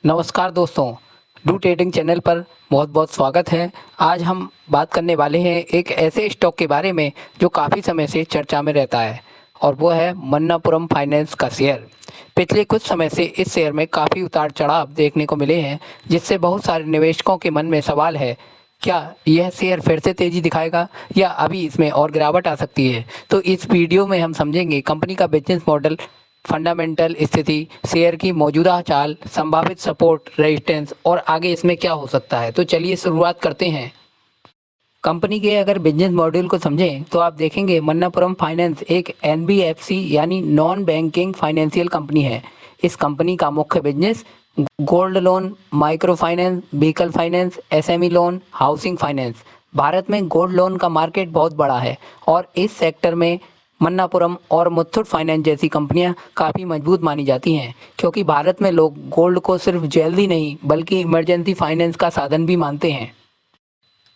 नमस्कार दोस्तों, do trading channel पर बहुत बहुत स्वागत है। आज हम बात करने वाले हैं एक ऐसे स्टॉक के बारे में जो काफ़ी समय से चर्चा में रहता है और वो है मन्नापुरम फाइनेंस का शेयर। पिछले कुछ समय से इस शेयर में काफ़ी उतार चढ़ाव देखने को मिले हैं, जिससे बहुत सारे निवेशकों के मन में सवाल है, क्या यह शेयर फिर से तेज़ी दिखाएगा या अभी इसमें और गिरावट आ सकती है। तो इस वीडियो में हम समझेंगे कंपनी का बिजनेस मॉडल, फंडामेंटल स्थिति, शेयर की मौजूदा चाल, संभावित सपोर्ट, रेजिस्टेंस और आगे इसमें क्या हो सकता है। तो चलिए शुरुआत करते हैं। कंपनी के अगर बिजनेस मॉड्यूल को समझें तो आप देखेंगे मन्नापुरम फाइनेंस एक एनबीएफसी यानी नॉन बैंकिंग फाइनेंशियल कंपनी है। इस कंपनी का मुख्य business gold loan, micro finance, vehicle finance, SME loan, housing finance. Bharat में गोल्ड लोन का मार्केट बहुत बड़ा है और इस सेक्टर में मन्नापुरम और मुथूट फाइनेंस जैसी कंपनियां काफ़ी मजबूत मानी जाती हैं, क्योंकि भारत में लोग गोल्ड को सिर्फ ज्वेलरी नहीं बल्कि इमरजेंसी फाइनेंस का साधन भी मानते हैं।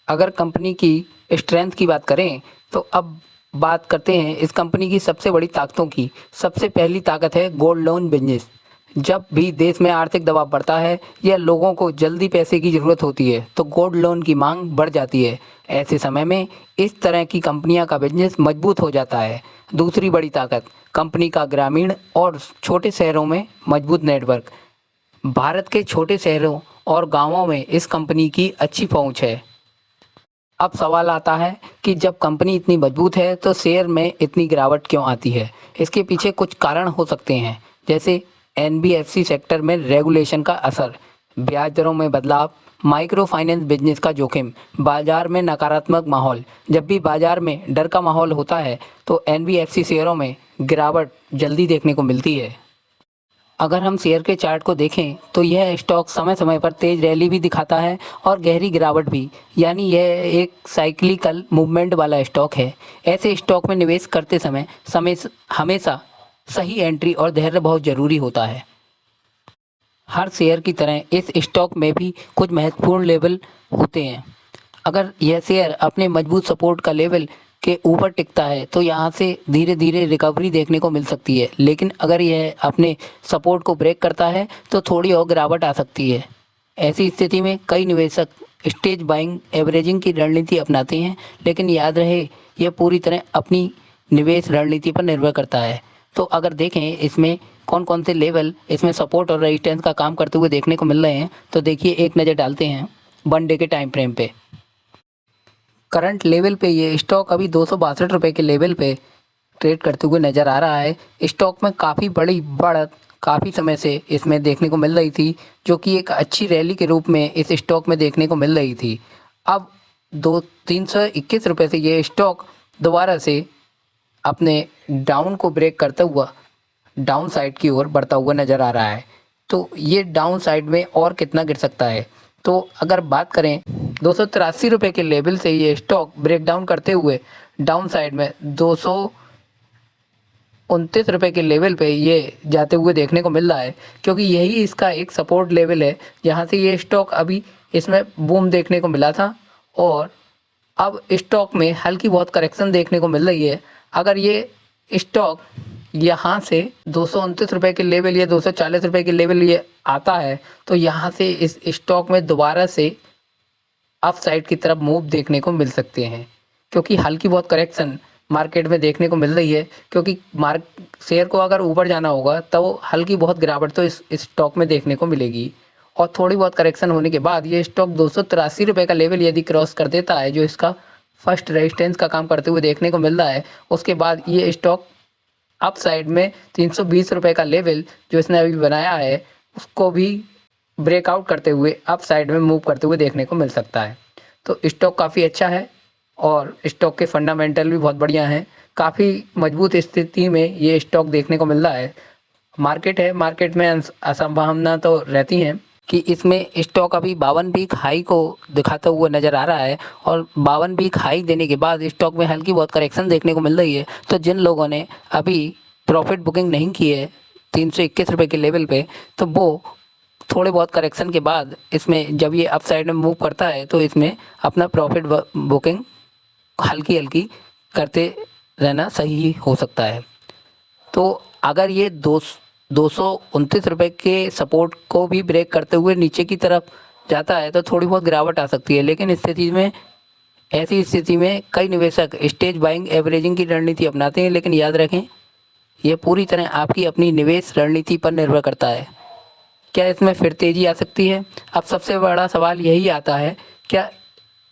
अगर कंपनी की स्ट्रेंथ की बात करें तो अब बात करते हैं इस कंपनी की सबसे बड़ी ताकतों की। सबसे पहली ताकत है गोल्ड लोन बिजनेस। जब भी देश में आर्थिक दबाव बढ़ता है या लोगों को जल्दी पैसे की ज़रूरत होती है तो गोल्ड लोन की मांग बढ़ जाती है। ऐसे समय में इस तरह की कंपनियां का बिजनेस मजबूत हो जाता है। दूसरी बड़ी ताकत कंपनी का ग्रामीण और छोटे शहरों में मजबूत नेटवर्क। भारत के छोटे शहरों और गांवों में इस कंपनी की अच्छी पहुंच है। अब सवाल आता है कि जब कंपनी इतनी मजबूत है तो शेयर में इतनी गिरावट क्यों आती है। इसके पीछे कुछ कारण हो सकते हैं, जैसे एनबीएफसी सेक्टर में रेगुलेशन का असर, ब्याज दरों में बदलाव, माइक्रो फाइनेंस बिजनेस का जोखिम, बाजार में नकारात्मक माहौल। जब भी बाजार में डर का माहौल होता है तो एनबीएफसी शेयरों में गिरावट जल्दी देखने को मिलती है। अगर हम शेयर के चार्ट को देखें तो यह स्टॉक समय समय पर तेज रैली भी दिखाता है और गहरी गिरावट भी, यानी यह एक साइक्लिकल मूवमेंट वाला स्टॉक है। ऐसे स्टॉक में निवेश करते समय हमेशा सही एंट्री और धैर्य बहुत ज़रूरी होता है। हर शेयर की तरह इस स्टॉक में भी कुछ महत्वपूर्ण लेवल होते हैं। अगर यह शेयर अपने मजबूत सपोर्ट का लेवल के ऊपर टिकता है तो यहाँ से धीरे धीरे रिकवरी देखने को मिल सकती है, लेकिन अगर यह अपने सपोर्ट को ब्रेक करता है तो थोड़ी और गिरावट आ सकती है। ऐसी स्थिति में कई निवेशक स्टेज बाइंग, एवरेजिंग की रणनीति अपनाते हैं, लेकिन याद रहे यह पूरी तरह अपनी निवेश रणनीति पर निर्भर करता है। तो अगर देखें इसमें कौन कौन से लेवल इसमें सपोर्ट और रेजिस्टेंस का काम करते हुए देखने को मिल रहे हैं, तो देखिए एक नज़र डालते हैं वन डे के टाइम फ्रेम पे। करंट लेवल पे ये स्टॉक अभी 262 रुपये के लेवल पे ट्रेड करते हुए नज़र आ रहा है। स्टॉक में काफ़ी बड़ी बढ़त काफ़ी समय से इसमें देखने को मिल रही थी, जो कि एक अच्छी रैली के रूप में इस स्टॉक में देखने को मिल रही थी। अब 321 रुपये से ये स्टॉक दोबारा से अपने डाउन को ब्रेक करता हुआ डाउन साइड की ओर बढ़ता हुआ नज़र आ रहा है। तो ये डाउन साइड में और कितना गिर सकता है, तो अगर बात करें 283 रुपये के लेवल से ये स्टॉक ब्रेक डाउन करते हुए डाउन साइड में 229 रुपये के लेवल पे ये जाते हुए देखने को मिल रहा है, क्योंकि यही इसका एक सपोर्ट लेवल है जहाँ से ये स्टॉक अभी इसमें बूम देखने को मिला था और अब स्टॉक में हल्की बहुत करेक्शन देखने को मिल रही है। अगर ये स्टॉक यहाँ से 229 रुपये के लेवल या 240 रुपये के लेवल ये आता है तो यहाँ से इस स्टॉक में दोबारा से अप साइड की तरफ मूव देखने को मिल सकते हैं, क्योंकि हल्की बहुत करेक्शन मार्केट में देखने को मिल रही है। क्योंकि शेयर को अगर ऊपर जाना होगा तो हल्की बहुत गिरावट तो इस स्टॉक में देखने को मिलेगी और थोड़ी बहुत करेक्शन होने के बाद ये स्टॉक 283 रुपये का लेवल यदि क्रॉस कर देता है, जो इसका फर्स्ट रेजिस्टेंस का काम करते हुए देखने को मिल रहा है, उसके बाद ये स्टॉक अप साइड में 320 रुपये का लेवल जो इसने अभी बनाया है उसको भी ब्रेकआउट करते हुए अप साइड में मूव करते हुए देखने को मिल सकता है। तो स्टॉक काफ़ी अच्छा है और स्टॉक के फंडामेंटल भी बहुत बढ़िया हैं। काफ़ी मजबूत स्थिति में ये स्टॉक देखने को मिल रहा है। मार्केट में असंभावना तो रहती हैं कि इसमें स्टॉक अभी 52 वीक हाई को दिखाता हुआ नज़र आ रहा है और 52 वीक हाई देने के बाद स्टॉक में हल्की बहुत करेक्शन देखने को मिल रही है। तो जिन लोगों ने अभी प्रॉफिट बुकिंग नहीं की है 321 रुपये के लेवल पे, तो वो थोड़े बहुत करेक्शन के बाद इसमें जब ये अप साइड में मूव करता है तो इसमें अपना प्रॉफिट बुकिंग हल्की हल्की करते रहना सही हो सकता है। तो अगर ये ₹229 के सपोर्ट को भी ब्रेक करते हुए नीचे की तरफ जाता है तो थोड़ी बहुत गिरावट आ सकती है। लेकिन ऐसी स्थिति में कई निवेशक स्टेज बाइंग एवरेजिंग की रणनीति अपनाते हैं, लेकिन याद रखें यह पूरी तरह आपकी अपनी निवेश रणनीति पर निर्भर करता है। क्या इसमें फिर तेजी आ सकती है? अब सबसे बड़ा सवाल यही आता है, क्या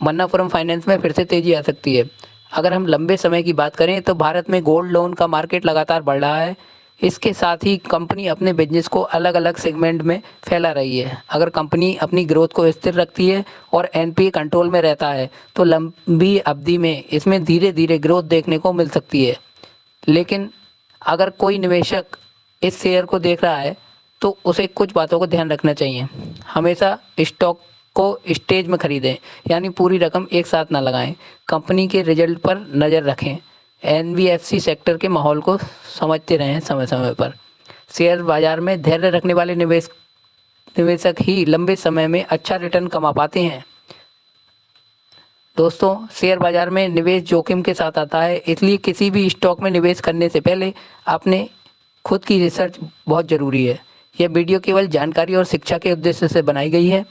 मन्नापुरम फाइनेंस में फिर से तेजी आ सकती है? अगर हम लंबे समय की बात करें तो भारत में गोल्ड लोन का मार्केट लगातार बढ़ रहा है। इसके साथ ही कंपनी अपने बिजनेस को अलग अलग सेगमेंट में फैला रही है। अगर कंपनी अपनी ग्रोथ को स्थिर रखती है और एनपीए कंट्रोल में रहता है तो लंबी अवधि में इसमें धीरे धीरे ग्रोथ देखने को मिल सकती है। लेकिन अगर कोई निवेशक इस शेयर को देख रहा है तो उसे कुछ बातों को ध्यान रखना चाहिए। हमेशा स्टॉक को स्टेज में खरीदें, यानी पूरी रकम एक साथ ना लगाएं। कंपनी के रिजल्ट पर नज़र रखें। एनबीएफसी सेक्टर के माहौल को समझते रहें समय समय पर। शेयर बाजार में धैर्य रखने वाले निवेशक ही लंबे समय में अच्छा रिटर्न कमा पाते हैं। दोस्तों, शेयर बाजार में निवेश जोखिम के साथ आता है, इसलिए किसी भी स्टॉक में निवेश करने से पहले अपने खुद की रिसर्च बहुत ज़रूरी है। यह वीडियो केवल जानकारी और शिक्षा के उद्देश्य से बनाई गई है।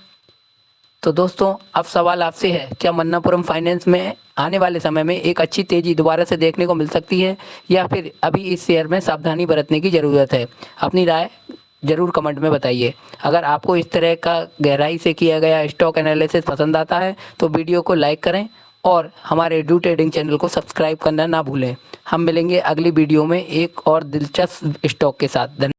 तो दोस्तों, अब सवाल आपसे है, क्या मन्नापुरम फाइनेंस में आने वाले समय में एक अच्छी तेज़ी दोबारा से देखने को मिल सकती है, या फिर अभी इस शेयर में सावधानी बरतने की ज़रूरत है? अपनी राय ज़रूर कमेंट में बताइए। अगर आपको इस तरह का गहराई से किया गया स्टॉक एनालिसिस पसंद आता है तो वीडियो को लाइक करें और हमारे डू ट्रेडिंग चैनल को सब्सक्राइब करना ना भूलें। हम मिलेंगे अगली वीडियो में एक और दिलचस्प स्टॉक के साथ।